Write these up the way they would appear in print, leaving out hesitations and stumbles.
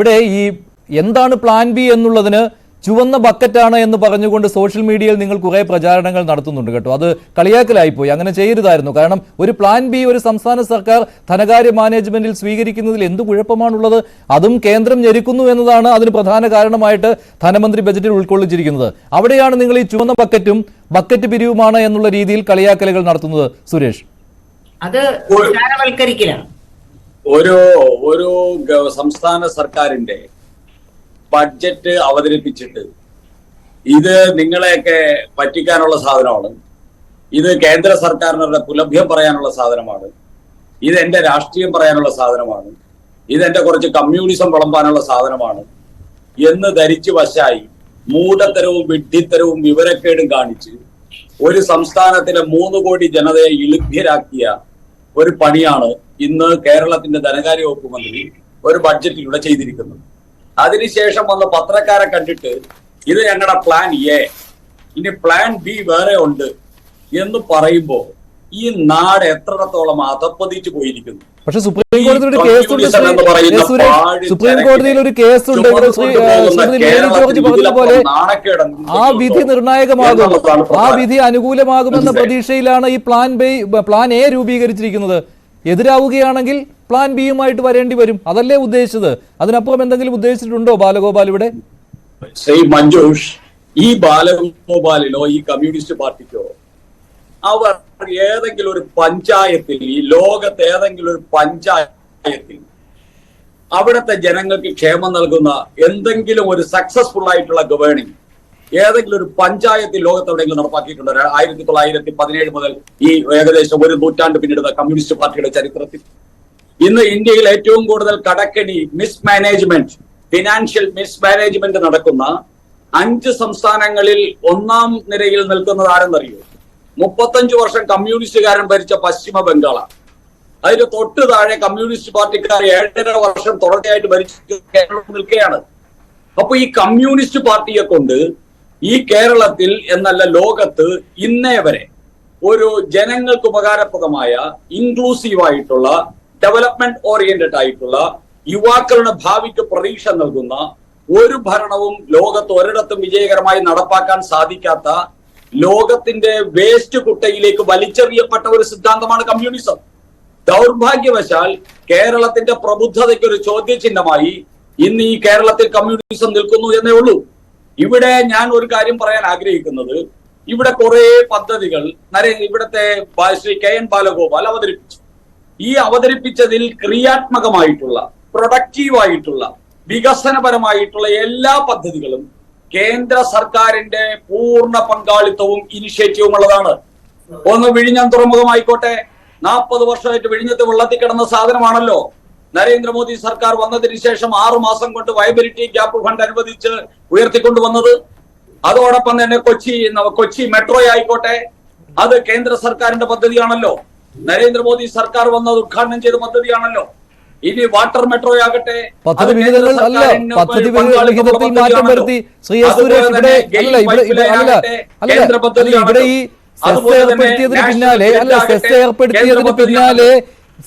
ഇവിടെ ഈ എന്താണ് പ്ലാൻ ബി എന്നുള്ളതിന് ചുവന്ന ബക്കറ്റാണ് എന്ന് പറഞ്ഞുകൊണ്ട് സോഷ്യൽ മീഡിയയിൽ നിങ്ങൾ കുറെ പ്രചാരണങ്ങൾ നടത്തുന്നുണ്ട് കേട്ടോ. അത് കളിയാക്കലായിപ്പോയി. അങ്ങനെ ചെയ്യരുതായിരുന്നു. കാരണം ഒരു പ്ലാൻ ബി ഒരു സംസ്ഥാന സർക്കാർ ധനകാര്യ മാനേജ്മെന്റിൽ സ്വീകരിക്കുന്നതിൽ എന്ത് കുഴപ്പമാണുള്ളത്? അതും കേന്ദ്രം ഞെരുക്കുന്നു എന്നതാണ് അതിന് പ്രധാന കാരണമായിട്ട് ധനമന്ത്രി ബജറ്റിൽ ഉൾക്കൊള്ളിച്ചിരിക്കുന്നത്. അവിടെയാണ് നിങ്ങൾ ഈ ചുവന്ന ബക്കറ്റും ബക്കറ്റ് പിരിവുമാണ് എന്നുള്ള രീതിയിൽ കളിയാക്കലുകൾ നടത്തുന്നത്. സുരേഷ്, അത് ഒരു സംസ്ഥാന സർക്കാരിന്റെ ബഡ്ജറ്റ് അവതരിപ്പിച്ചിട്ട് ഇത് നിങ്ങളെയൊക്കെ പറ്റിക്കാനുള്ള സാധനമാണ്, ഇത് കേന്ദ്ര സർക്കാരിനുള്ള പുലഭ്യം പറയാനുള്ള സാധനമാണ്, ഇത് എന്റെ രാഷ്ട്രീയം പറയാനുള്ള സാധനമാണ്, ഇത് എന്റെ കുറച്ച് കമ്മ്യൂണിസം വിളമ്പാനുള്ള സാധനമാണ് എന്ന് ധരിച്ചു വശായി മൂഢത്തരവും വിഡ്ഢിത്തരവും വിവരക്കേടും കാണിച്ച് ഒരു സംസ്ഥാനത്തിലെ 3 കോടി ജനതയെ ഇളുഭ്യരാക്കിയ ഒരു പണിയാണ് ഇന്ന് കേരളത്തിന്റെ ധനകാര്യ വകുപ്പ് മന്ത്രി ഒരു ബഡ്ജറ്റിലൂടെ ചെയ്തിരിക്കുന്നത്. അതിനുശേഷം വന്ന പത്രക്കാരെ കണ്ടിട്ട് ഇത് ഞങ്ങളുടെ പ്ലാൻ എ, ഇനി പ്ലാൻ ബി വേറെ ഉണ്ട് എന്ന് പറയുമ്പോൾ ഈ നാട് എത്രത്തോളം അധപ്പതിച്ചു പോയിരിക്കുന്നു. പക്ഷെ സുപ്രീം കോടതിയിൽ ഒരു കേസുണ്ട്. പറഞ്ഞതുപോലെ ആ വിധി നിർണായകമാകും, ആ വിധി അനുകൂലമാകുമെന്ന പ്രതീക്ഷയിലാണ് ഈ പ്ലാൻ എ രൂപീകരിച്ചിരിക്കുന്നത്. എതിരാവുകയാണെങ്കിൽ പ്ലാൻ ബിയുമായിട്ട് വരേണ്ടി വരും. അതല്ലേ ഉദ്ദേശിച്ചത്? അതിനപ്പുറം എന്തെങ്കിലും ഉദ്ദേശിച്ചിട്ടുണ്ടോ ബാലഗോപാൽ ഇവിടെ? ശ്രീ മഞ്ജുഷ്, ഈ ബാലഗോപാലിനോ ഈ കമ്മ്യൂണിസ്റ്റ് പാർട്ടിക്കോ അവർ ഏതെങ്കിലും ഒരു പഞ്ചായത്തിൽ, ഈ ലോകത്ത് ഏതെങ്കിലും ഒരു പഞ്ചായത്തിൽ അവിടുത്തെ ജനങ്ങൾക്ക് ക്ഷേമം നൽകുന്ന എന്തെങ്കിലും ഒരു സക്സസ്ഫുൾ ആയിട്ടുള്ള ഗവേണിംഗ് ഏതെങ്കിലും ഒരു പഞ്ചായത്തിൽ ലോകത്ത് എവിടെയെങ്കിലും നടപ്പാക്കിയിട്ടുണ്ട്? 1917 മുതൽ ഈ ഏകദേശം ഒരു നൂറ്റാണ്ട് പിന്നിടുന്ന കമ്മ്യൂണിസ്റ്റ് പാർട്ടിയുടെ ചരിത്രത്തിൽ ഇന്ന് ഇന്ത്യയിൽ ഏറ്റവും കൂടുതൽ കടക്കണി, മിസ്മാനേജ്മെന്റ്, ഫിനാൻഷ്യൽ മിസ്മാനേജ്മെന്റ് നടക്കുന്ന 5 സംസ്ഥാനങ്ങളിൽ 1ാം നിരയിൽ നിൽക്കുന്നത് ആരെന്നറിയോ? 35 വർഷം കമ്മ്യൂണിസ്റ്റുകാരൻ ഭരിച്ച പശ്ചിമ ബംഗാളാണ്. അതിന് തൊട്ട് താഴെ കമ്മ്യൂണിസ്റ്റ് പാർട്ടിക്കാർ 7.5 വർഷം തുടർച്ചയായിട്ട് ഭരിച്ച് കേരളം നിൽക്കുകയാണ്. അപ്പൊ ഈ കമ്മ്യൂണിസ്റ്റ് പാർട്ടിയെ കൊണ്ട് ഈ കേരളത്തിൽ എന്നല്ല ലോകത്ത് ഇന്നേ വരെ ഒരു ജനങ്ങൾക്ക് ഉപകാരപ്രദമായ ഇൻക്ലൂസീവ് ആയിട്ടുള്ള ഡെവലപ്മെന്റ് ഓറിയന്റഡ് ആയിട്ടുള്ള യുവാക്കളുടെ ഭാവിക്ക് പ്രതീക്ഷ നൽകുന്ന ഒരു ഭരണവും ലോകത്ത് ഒരിടത്തും വിജയകരമായി നടപ്പാക്കാൻ സാധിക്കാത്ത ലോകത്തിന്റെ വേസ്റ്റ് കുട്ടയിലേക്ക് വലിച്ചെറിയപ്പെട്ട ഒരു സിദ്ധാന്തമാണ് കമ്മ്യൂണിസം. ദൗർഭാഗ്യവശാൽ കേരളത്തിന്റെ പ്രബുദ്ധതയ്ക്ക് ഒരു ചോദ്യചിഹ്നമായി ഇന്ന് ഈ കേരളത്തിൽ കമ്മ്യൂണിസം നിൽക്കുന്നു എന്നേ ഉള്ളൂ. ഇവിടെ ഞാൻ ഒരു കാര്യം പറയാൻ ആഗ്രഹിക്കുന്നത്, ഇവിടെ കുറെ പദ്ധതികൾ ഇവിടുത്തെ ശ്രീ KN ബാലഗോപാൽ അവതരിപ്പിച്ചു. ഈ അവതരിപ്പിച്ചതിൽ ക്രിയാത്മകമായിട്ടുള്ള, പ്രൊഡക്റ്റീവായിട്ടുള്ള, വികസനപരമായിട്ടുള്ള എല്ലാ പദ്ധതികളും കേന്ദ്ര സർക്കാരിന്റെ പൂർണ്ണ പങ്കാളിത്തവും ഇനിഷ്യേറ്റീവും ഉള്ളതാണ്. ഒന്ന് വിഴിഞ്ഞം തുറമുഖമായിക്കോട്ടെ, 40 വർഷമായിട്ട് വിഴിഞ്ഞത്ത് വെള്ളത്തിൽ കിടന്ന സാധനമാണല്ലോ. നരേന്ദ്രമോദി സർക്കാർ വന്നതിന് ശേഷം 6 മാസം കൊണ്ട് വയബിലിറ്റി ഗ്യാപ്പ് ഫണ്ട് അനുവദിച്ച് ഉയർത്തിക്കൊണ്ടുവന്നത്. അതോടൊപ്പം തന്നെ കൊച്ചി മെട്രോ ആയിക്കോട്ടെ, അത് കേന്ദ്ര സർക്കാരിന്റെ പദ്ധതിയാണല്ലോ. നരേന്ദ്രമോദി സർക്കാർ വന്നത് ഉദ്ഘാടനം ചെയ്ത പദ്ധതിയാണല്ലോ. ഇനി വാട്ടർ മെട്രോ ആകട്ടെ, പദ്ധതി മാറ്റം വരുത്തി കേന്ദ്ര പദ്ധതിയാണ്.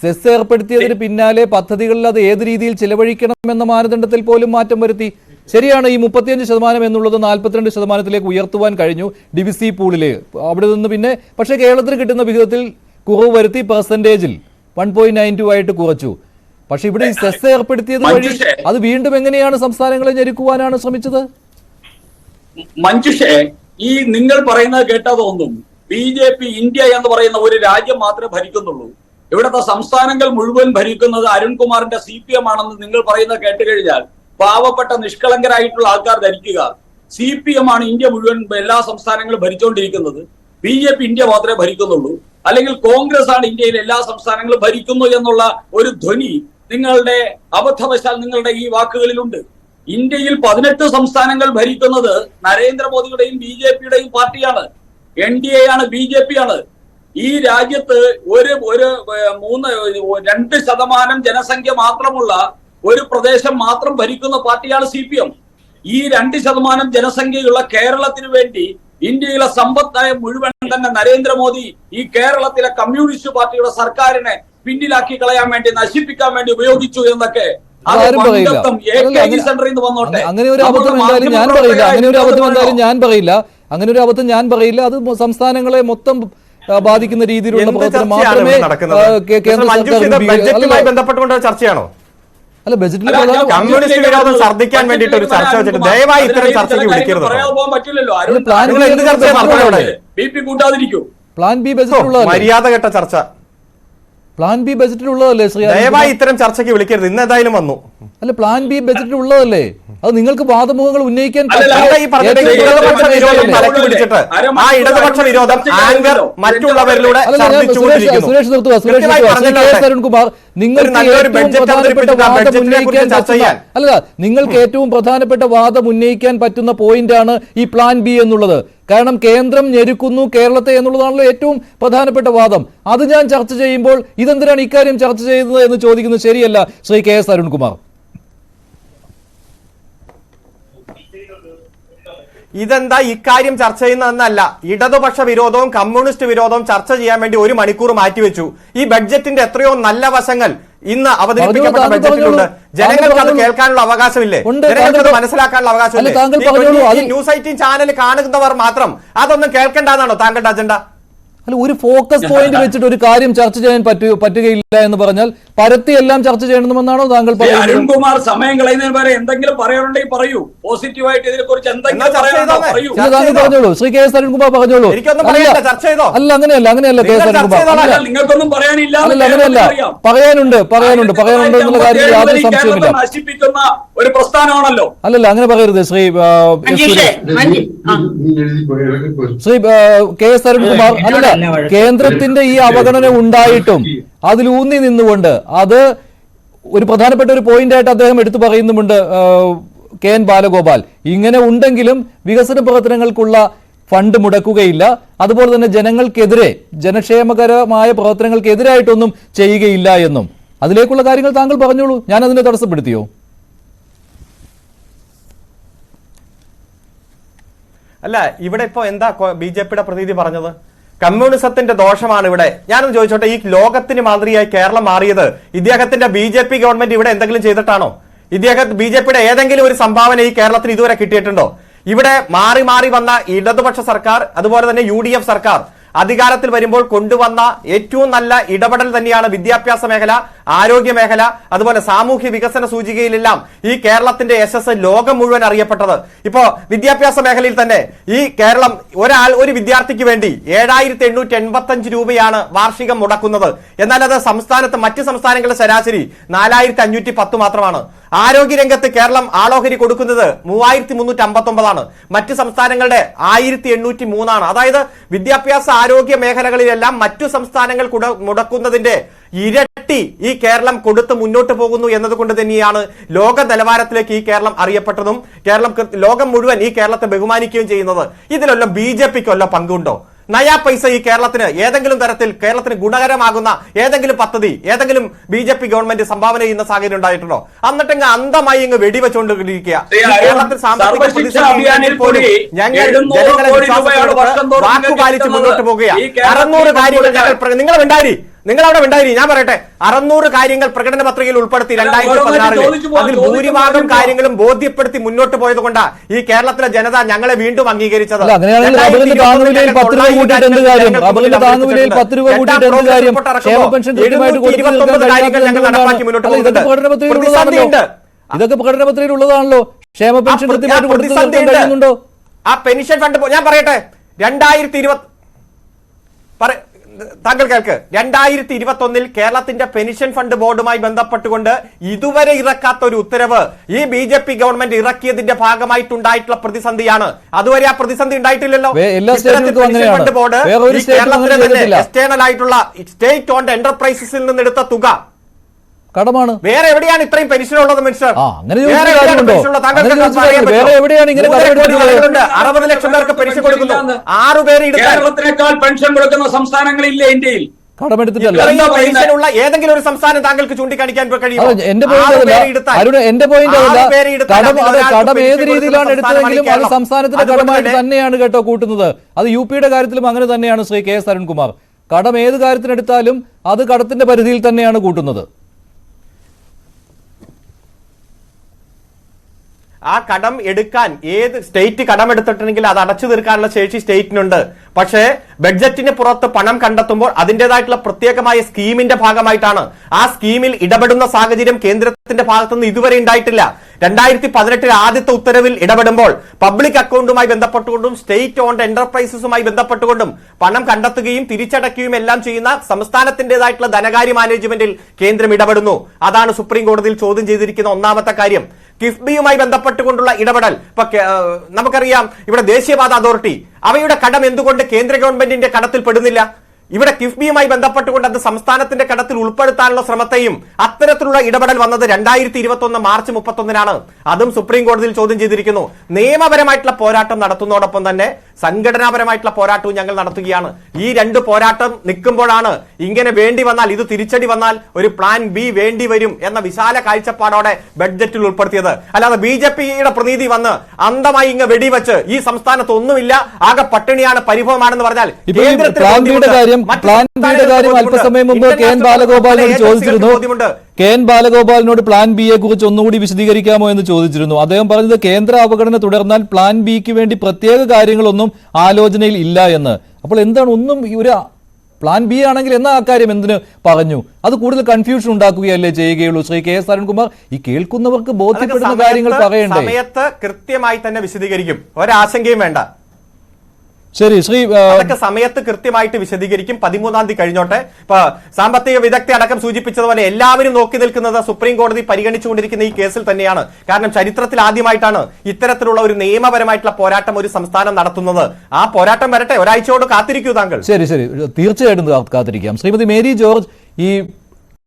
സെസ് ഏർപ്പെടുത്തിയതിന് പിന്നാലെ പദ്ധതികളിൽ അത് ഏത് രീതിയിൽ ചിലവഴിക്കണം എന്ന മാനദണ്ഡത്തിൽ പോലും മാറ്റം വരുത്തി. ശരിയാണ്, ഈ 35% എന്നുള്ളത് 42% ഉയർത്തുവാൻ കഴിഞ്ഞു ഡിവിസി പൂളില്. അവിടെ നിന്ന് പിന്നെ പക്ഷേ കേരളത്തിന് കിട്ടുന്ന വിഹിതത്തിൽ കുറവ് വരുത്തി, പെർസെന്റേജിൽ 1.92 ആയിട്ട് കുറച്ചു. പക്ഷെ ഇവിടെ ഈ സെസ് ഏർപ്പെടുത്തിയത് വഴി അത് വീണ്ടും എങ്ങനെയാണ് സംസ്ഥാനങ്ങളെ ഞെരുക്കുവാനാണ് ശ്രമിച്ചത്? മഞ്ജുഷേ, ഈ നിങ്ങൾ പറയുന്നത് കേട്ടതൊന്നും BJP ഇന്ത്യ എന്ന് പറയുന്ന ഒരു രാജ്യം മാത്രമേ ഭരിക്കുന്നുള്ളൂ. ഇവിടുത്തെ സംസ്ഥാനങ്ങൾ മുഴുവൻ ഭരിക്കുന്നത് അരുൺകുമാറിന്റെ CPM ആണെന്ന് നിങ്ങൾ പറയുന്നത് കേട്ട് കഴിഞ്ഞാൽ പാവപ്പെട്ട നിഷ്കളങ്കരായിട്ടുള്ള ആൾക്കാർ ധരിക്കുക CPM ആണ് ഇന്ത്യ മുഴുവൻ എല്ലാ സംസ്ഥാനങ്ങളും ഭരിച്ചുകൊണ്ടിരിക്കുന്നത്, BJP ഇന്ത്യ മാത്രമേ ഭരിക്കുന്നുള്ളൂ, അല്ലെങ്കിൽ കോൺഗ്രസ് ആണ് ഇന്ത്യയിൽ എല്ലാ സംസ്ഥാനങ്ങളും ഭരിക്കുന്നു എന്നുള്ള ഒരു ധ്വനി നിങ്ങളുടെ അബദ്ധവശാൽ നിങ്ങളുടെ ഈ വാക്കുകളിലുണ്ട്. ഇന്ത്യയിൽ 18 സംസ്ഥാനങ്ങൾ ഭരിക്കുന്നത് നരേന്ദ്രമോദിയുടെയും BJPയുടെയും പാർട്ടിയാണ്. NDA ആണ്, BJP ആണ്. ഈ രാജ്യത്ത് ഒരു 2% ജനസംഖ്യ മാത്രമുള്ള ഒരു പ്രദേശം മാത്രം ഭരിക്കുന്ന പാർട്ടിയാണ് CPM. ഈ 2% ജനസംഖ്യയുള്ള കേരളത്തിന് വേണ്ടി ഇന്ത്യയിലെ സമ്പത്തായ മുഴുവൻ തന്നെ നരേന്ദ്രമോദി ഈ കേരളത്തിലെ കമ്മ്യൂണിസ്റ്റ് പാർട്ടിയുടെ സർക്കാരിനെ പിന്നിലാക്കി കളയാൻ വേണ്ടി, നശിപ്പിക്കാൻ വേണ്ടി ഉപയോഗിച്ചു എന്നൊക്കെ ആരും പറയില്ല. അങ്ങനെ ഒരു അബദ്ധം എന്തായാലും ഞാൻ പറയില്ല. അങ്ങനെ ഒരു അബദ്ധം എന്തായാലും ഞാൻ പറയില്ല. അങ്ങനെ ഒരു അബദ്ധം ഞാൻ പറയില്ല. അത് സംസ്ഥാനങ്ങളെ മൊത്തം ബാധിക്കുന്ന രീതിയിലുള്ള പ്രവർത്തനം മാത്രമേ കേന്ദ്ര സർക്കാർ ബന്ധപ്പെട്ടുകൊണ്ട് ചർച്ചയാണോ? അല്ല, ബജറ്റിൽ കമ്മ്യൂണിസ്റ്റ് വിരോധം ഛർദ്ദിക്കാൻ വേണ്ടിയിട്ട് ഒരു ചർച്ച വെച്ചിട്ട് ദയവായി ഇത്തരം ചർച്ചയ്ക്ക് വിളിക്കരുത്. പ്ലാൻ ബി ബജറ്റിലുള്ള മര്യാദ കെട്ട ചർച്ച. പ്ലാൻ ബി ബജറ്റിലുള്ളതല്ലേ ശ്രീ? ദയവായി ഇത്തരം ചർച്ചയ്ക്ക് വിളിക്കരുത്. ഇന്ന് ഏതായാലും വന്നു. അല്ല, പ്ലാൻ ബി ബജറ്റിലുള്ളതല്ലേ? അത് നിങ്ങൾക്ക് വാദമുഖങ്ങൾ ഉന്നയിക്കാൻ ഇടതുപക്ഷ വിരോധം തലക്ക് പിടിച്ചിട്ട് ആ ഇടതുപക്ഷ വിരോധം ആങ്കർ മറ്റുള്ളവരിലൂടെ സുരേഷ് നിർത്തുക. സുരേഷ് അരുൺകുമാർ, നിങ്ങൾക്ക് ഏറ്റവും പ്രധാനപ്പെട്ട വാദം ഉന്നയിക്കാൻ പറ്റുന്ന പോയിന്റാണ് ഈ പ്ലാൻ ബി എന്നുള്ളത്. കാരണം കേന്ദ്രം ഞെരുക്കുന്നു കേരളത്തെ എന്നുള്ളതാണല്ലോ ഏറ്റവും പ്രധാനപ്പെട്ട വാദം. അത് ഞാൻ ചർച്ച ചെയ്യുമ്പോൾ ഇതെന്തിനാണ് ഇക്കാര്യം ചർച്ച ചെയ്യുന്നത് എന്ന് ചോദിക്കുന്നത് ശരിയല്ല ശ്രീ KS അരുൺകുമാർ. ഇതെന്താ ഇക്കാര്യം ചർച്ച ചെയ്യുന്നതെന്നല്ല, ഇടതുപക്ഷ വിരോധവും കമ്മ്യൂണിസ്റ്റ് വിരോധവും ചർച്ച ചെയ്യാൻ വേണ്ടി 1 മണിക്കൂർ മാറ്റിവെച്ചു. ഈ ബഡ്ജറ്റിന്റെ എത്രയോ നല്ല വശങ്ങൾ ഇന്ന് അവതരിപ്പിക്കപ്പെട്ട ബഡ്ജറ്റിലുണ്ട്. ജനങ്ങൾക്ക് അത് കേൾക്കാനുള്ള അവകാശമില്ലേ? ജനങ്ങൾക്ക് അത് മനസ്സിലാക്കാനുള്ള അവകാശമില്ലേ? ന്യൂസ് 18 ചാനൽ കാണുന്നവർ മാത്രം അതൊന്നും കേൾക്കേണ്ടതാണോ താങ്കളുടെ അജണ്ട? അല്ല, ഒരു ഫോക്കസ് പോയിന്റ് വെച്ചിട്ട് ഒരു കാര്യം ചർച്ച ചെയ്യാൻ പറ്റുകയില്ല എന്ന് പറഞ്ഞാൽ പരത്തിയെല്ലാം ചർച്ച ചെയ്യണമെന്നാണോ താങ്കൾ പറയുന്നത്? അരുൺകുമാർ, സമയം കളയുന്നതിന് വരെ എന്തെങ്കിലും പറയാനുണ്ടെങ്കിൽ പറയൂ. പോസിറ്റീവായിട്ട് ഇതിനെക്കുറിച്ച് എന്തെങ്കിലും പറഞ്ഞോളൂ. ശ്രീ KS അരുൺകുമാർ പറഞ്ഞോളൂ. അല്ല, അങ്ങനെയല്ല KS അരുൺകുമാർ, നിങ്ങൾക്കൊന്നും പറയാനില്ല. അല്ല, അങ്ങനെയല്ല, പറയാനുണ്ട് എന്നുള്ള കാര്യത്തിൽ യാതൊരു സംശയമില്ല. നശിപ്പിക്കുന്ന ഒരു പ്രസ്ഥാനമാണല്ലോ. അല്ലല്ല, അങ്ങനെ പറയരുത് ശ്രീ KS അരുൺകുമാർ. അല്ലല്ല, കേന്ദ്രത്തിന്റെ ഈ അവഗണന ഉണ്ടായിട്ടും അതിലൂന്നി നിന്നുകൊണ്ട് അത് ഒരു പ്രധാനപ്പെട്ട ഒരു പോയിന്റ് ആയിട്ട് അദ്ദേഹം എടുത്തു പറയുന്നുമുണ്ട് KN ബാലഗോപാൽ. ഇങ്ങനെ ഉണ്ടെങ്കിലും വികസന പ്രവർത്തനങ്ങൾക്കുള്ള ഫണ്ട് മുടക്കുകയില്ല, അതുപോലെ തന്നെ ജനങ്ങൾക്കെതിരെ ജനക്ഷേമകരമായ പ്രവർത്തനങ്ങൾക്കെതിരായിട്ടൊന്നും ചെയ്യുകയില്ല എന്നും. അതിലേക്കുള്ള കാര്യങ്ങൾ താങ്കൾ പറഞ്ഞോളൂ, ഞാൻ അതിനെ തടസ്സപ്പെടുത്തിയോ? അല്ല, ഇവിടെ ഇപ്പോ എന്താ BJPയുടെ പ്രതിനിധി പറഞ്ഞത്? കമ്മ്യൂണിസത്തിന്റെ ദോഷമാണ് ഇവിടെ. ഞാനൊന്ന് ചോദിച്ചോട്ടെ, ഈ ലോകത്തിന് മാതൃകയായി കേരളം മാറിയത് ഇദ്ദേഹത്തിന്റെ BJP ഗവൺമെന്റ് ഇവിടെ എന്തെങ്കിലും ചെയ്തിട്ടാണോ? BJPയുടെ ഏതെങ്കിലും ഒരു സംഭാവന ഈ കേരളത്തിന് ഇതുവരെ കിട്ടിയിട്ടുണ്ടോ? ഇവിടെ മാറി മാറി വന്ന ഇടതുപക്ഷ സർക്കാർ, അതുപോലെ തന്നെ UDF സർക്കാർ അധികാരത്തിൽ വരുമ്പോൾ കൊണ്ടുവന്ന ഏറ്റവും നല്ല ഇടപെടൽ തന്നെയാണ് വിദ്യാഭ്യാസ മേഖല, ആരോഗ്യ മേഖല, അതുപോലെ സാമൂഹ്യ വികസന സൂചികയിലെല്ലാം ഈ കേരളത്തിന്റെ യശസ് ലോകം മുഴുവൻ അറിയപ്പെട്ടത്. ഇപ്പോ വിദ്യാഭ്യാസ മേഖലയിൽ തന്നെ ഈ കേരളം ഒരു വിദ്യാർത്ഥിക്ക് വേണ്ടി 7,885 രൂപയാണ് വാർഷികം മുടക്കുന്നത്. എന്നാൽ അത് മറ്റ് സംസ്ഥാനങ്ങളുടെ ശരാശരി 4,510 മാത്രമാണ്. ആരോഗ്യരംഗത്ത് കേരളം ആളോഹരി കൊടുക്കുന്നത് 3,359 മറ്റ് സംസ്ഥാനങ്ങളുടെ 1,803. അതായത് വിദ്യാഭ്യാസ ആരോഗ്യ മേഖലകളിലെല്ലാം മറ്റു സംസ്ഥാനങ്ങൾ മുടക്കുന്നതിന്റെ ഇരട്ടി ഈ കേരളം കൊടുത്ത് മുന്നോട്ട് പോകുന്നു എന്നതുകൊണ്ട് തന്നെയാണ് ലോക നിലവാരത്തിലേക്ക് ഈ കേരളം അറിയപ്പെട്ടതും ലോകം മുഴുവൻ ഈ കേരളത്തെ ബഹുമാനിക്കുകയും ചെയ്യുന്നത്. ഇതിലെല്ലാം BJPക്ക് വല്ല പങ്കുണ്ടോ? നയാ പൈസ ഈ കേരളത്തിന് ഏതെങ്കിലും തരത്തിൽ കേരളത്തിന് ഗുണകരമാകുന്ന ഏതെങ്കിലും പദ്ധതി ഏതെങ്കിലും BJP ഗവൺമെന്റ് സംഭാവന ചെയ്യുന്ന സാഹചര്യം ഉണ്ടായിട്ടുണ്ടോ? എന്നിട്ട് അന്ധമായി ഇങ്ങ് വെടിവെച്ചുകൊണ്ടിരിക്കുക. കേരളത്തിൽ സാമ്പത്തിക പ്രതിസന്ധി പോലും ഞങ്ങൾ ജനങ്ങളെ വിശ്വാസത്തോടെ വാക്കുപാലിച്ച് മുന്നോട്ട് പോകുകയാണ്. 600 കാര്യങ്ങൾ നിങ്ങൾ അവിടെ ഉണ്ടായി. ഞാൻ പറയട്ടെ, 600 കാര്യങ്ങൾ പ്രകടന പത്രികയിൽ ഉൾപ്പെടുത്തി 2016 അതിൽ ഭൂരിഭാഗം കാര്യങ്ങളും ബോധ്യപ്പെടുത്തി മുന്നോട്ട് പോയത് കൊണ്ടാണ് ഈ കേരളത്തിലെ ജനത ഞങ്ങളെ വീണ്ടും അംഗീകരിച്ചത്. ഞങ്ങൾ നടപ്പാക്കി മുന്നോട്ട് പോകുന്നുണ്ട്. ഇതൊക്കെ പ്രകടന പത്രികയിൽ ഉള്ളതാണല്ലോ. ക്ഷേമ പെൻഷൻ കൃത്യമായിട്ട് ആ പെൻഷൻ ഫണ്ട് ഞാൻ പറയട്ടെ, 2020 താങ്കൾ കേൾക്ക്, 2021 കേരളത്തിന്റെ പെൻഷൻ ഫണ്ട് ബോർഡുമായി ബന്ധപ്പെട്ടുകൊണ്ട് ഇതുവരെ ഇറക്കാത്ത ഒരു ഉത്തരവ് ഈ BJP ഗവൺമെന്റ് ഇറക്കിയതിന്റെ ഭാഗമായിട്ടുണ്ടായിട്ടുള്ള പ്രതിസന്ധിയാണ്. അതുവരെ ആ പ്രതിസന്ധി ഉണ്ടായിട്ടില്ലല്ലോ. ഫണ്ട് ബോർഡ് ഈ കേരളത്തിലെ തന്നെ എക്സ്റ്റേണൽ ആയിട്ടുള്ള സ്റ്റേറ്റ് ഓൺഡ് എന്റർപ്രൈസസിൽ നിന്ന് എടുത്ത തുക കടമാണ്. വേറെ എവിടെയാണ് ഇത്രയും പെൻഷൻ ഉള്ളത് മിനിസ്റ്റർ? 60 ലക്ഷം പേർക്ക് പെൻഷൻ കൊടുക്കുന്നു. 6 പേര് കേരളത്തിനേക്കാൾ പെൻഷൻ കൊടുക്കുന്ന സംസ്ഥാനങ്ങളില്ല ഇന്ത്യയിൽ. പെൻഷനുള്ള ഏതെങ്കിലും ഒരു സംസ്ഥാനം താങ്കൾക്ക് ചൂണ്ടിക്കാണിക്കാൻ കഴിയുമോ? എന്റെ പോയിന്റ് കടം ഏത് രീതിയിലാണ് എടുത്തതെങ്കിലും അത് സംസ്ഥാനത്തിന്റെ കടമായിട്ട് തന്നെയാണ് കേട്ടോ കൂട്ടുന്നത്. അത് UPയുടെ കാര്യത്തിലും അങ്ങനെ തന്നെയാണ് ശ്രീ KS അരുൺകുമാർ. കടം ഏത് കാര്യത്തിനെടുത്താലും അത് കടത്തിന്റെ പരിധിയിൽ തന്നെയാണ് കൂട്ടുന്നത്. ആ കടം എടുക്കാൻ ഏത് സ്റ്റേറ്റ് കടമെടുത്തിട്ടുണ്ടെങ്കിൽ അത് അടച്ചു തീർക്കാനുള്ള ശേഷി സ്റ്റേറ്റിനുണ്ട്. പക്ഷേ ബഡ്ജറ്റിന് പുറത്ത് പണം കണ്ടെത്തുമ്പോൾ അതിൻ്റെതായിട്ടുള്ള പ്രത്യേകമായ സ്കീമിന്റെ ഭാഗമായിട്ടാണ്. ആ സ്കീമിൽ ഇടപെടുന്ന സാഹചര്യം കേന്ദ്രത്തിന്റെ ഭാഗത്തുനിന്ന് ഇതുവരെ ഉണ്ടായിട്ടില്ല. 2018 ആദ്യത്തെ ഉത്തരവിൽ ഇടപെടുമ്പോൾ പബ്ലിക് അക്കൗണ്ടുമായി ബന്ധപ്പെട്ടുകൊണ്ടും സ്റ്റേറ്റ് ഓൺഡ് എന്റർപ്രൈസസുമായി ബന്ധപ്പെട്ടുകൊണ്ടും പണം കണ്ടെത്തുകയും തിരിച്ചടയ്ക്കുകയും എല്ലാം ചെയ്യുന്ന സംസ്ഥാനത്തിന്റേതായിട്ടുള്ള ധനകാര്യ മാനേജ്മെന്റിൽ കേന്ദ്രം ഇടപെടുന്നു. അതാണ് സുപ്രീം കോടതിയിൽ ചോദ്യം ചെയ്തിരിക്കുന്ന ഒന്നാമത്തെ കാര്യം. കിഫ്ബിയുമായി ബന്ധപ്പെട്ടുകൊണ്ടുള്ള ഇടപെടൽ ഇപ്പൊ നമുക്കറിയാം, ഇവിടെ ദേശീയപാത അതോറിറ്റി അവയുടെ കടം എന്തുകൊണ്ട് കേന്ദ്ര ഗവൺമെന്റിന്റെ കടത്തിൽ പെടുന്നില്ല? ഇവിടെ കിഫ്ബിയുമായി ബന്ധപ്പെട്ടുകൊണ്ട് അത് സംസ്ഥാനത്തിന്റെ കടത്തിൽ ഉൾപ്പെടുത്താനുള്ള ശ്രമത്തെയും അത്തരത്തിലുള്ള ഇടപെടൽ വന്നത് 2021 മാർച്ച് 31 അതും സുപ്രീം കോടതിയിൽ ചോദ്യം ചെയ്തിരിക്കുന്നു. നിയമപരമായിട്ടുള്ള പോരാട്ടം നടത്തുന്നതോടൊപ്പം തന്നെ സംഘടനാപരമായിട്ടുള്ള പോരാട്ടവും ഞങ്ങൾ നടത്തുകയാണ്. ഈ രണ്ട് പോരാട്ടം നിൽക്കുമ്പോഴാണ് ഇങ്ങനെ വേണ്ടി വന്നാൽ, ഇത് തിരിച്ചടി വന്നാൽ ഒരു പ്ലാൻ ബി വേണ്ടി വരും എന്ന വിശാല കാഴ്ചപ്പാടോടെ ബഡ്ജറ്റിൽ ഉൾപ്പെടുത്തിയത്. അല്ലാതെ BJPയുടെ പ്രതിനിധി വന്ന് അന്ധമായി ഇങ്ങ് വെടിവെച്ച് ഈ സംസ്ഥാനത്ത് ഒന്നുമില്ല, ആകെ പട്ടിണിയാണ്, പരിഭവമാണെന്ന് പറഞ്ഞാൽ പ്ലാൻ ബിയുടെ കാര്യം അല്പസമയം മുമ്പ് കെ.എൻ. ബാലഗോപാലിനോട് ചോദിച്ചിരുന്നു. കെ.എൻ. ബാലഗോപാലിനോട് പ്ലാൻ ബിയെ കുറിച്ച് ഒന്നുകൂടി വിശദീകരിക്കാമോ എന്ന് ചോദിച്ചിരുന്നു. അദ്ദേഹം പറഞ്ഞത് കേന്ദ്ര അവഗണന തുടർന്നാൽ പ്ലാൻ ബിക്ക് വേണ്ടി പ്രത്യേക കാര്യങ്ങളൊന്നും ആലോചനയിൽ ഇല്ല എന്ന്. അപ്പോൾ എന്താണ് ഒന്നും ഒരു പ്ലാൻ ബി ആണെങ്കിൽ എന്നാ അക്കാര്യം എന്തിന് പറഞ്ഞു? അത് കൂടുതൽ കൺഫ്യൂഷൻ ഉണ്ടാക്കുകയല്ലേ ചെയ്യുകയുള്ളൂ. ശ്രീ കെ എസ് അരുൺകുമാർ, ഈ കേൾക്കുന്നവർക്ക് ബോധ്യപ്പെടുന്ന കാര്യങ്ങൾ പറയണ്ടേ? സമയത്ത് കൃത്യമായി തന്നെ വിശദീകരിക്കും, ഒരാശങ്കയും വേണ്ട. ശരി, ശ്രീ അതൊക്കെ സമയത്ത് കൃത്യമായിട്ട് വിശദീകരിക്കും. 13-ാം തീയതി കഴിഞ്ഞോട്ടെ. ഇപ്പൊ സാമ്പത്തിക വിദഗ്ധ അടക്കം സൂചിപ്പിച്ചതുപോലെ എല്ലാവരും നോക്കി നിൽക്കുന്നത് സുപ്രീം കോടതി പരിഗണിച്ചുകൊണ്ടിരിക്കുന്ന ഈ കേസിൽ തന്നെയാണ്. കാരണം ചരിത്രത്തിൽ ആദ്യമായിട്ടാണ് ഇത്തരത്തിലുള്ള ഒരു നിയമപരമായിട്ടുള്ള പോരാട്ടം ഒരു സംസ്ഥാനം നടത്തുന്നത്. ആ പോരാട്ടം വരട്ടെ, ഒരാഴ്ചയോട് കാത്തിരിക്കൂ താങ്കൾ. ശരി, തീർച്ചയായിട്ടും കാത്തിരിക്കാം. ശ്രീമതി മേരി ജോർജ്, ഈ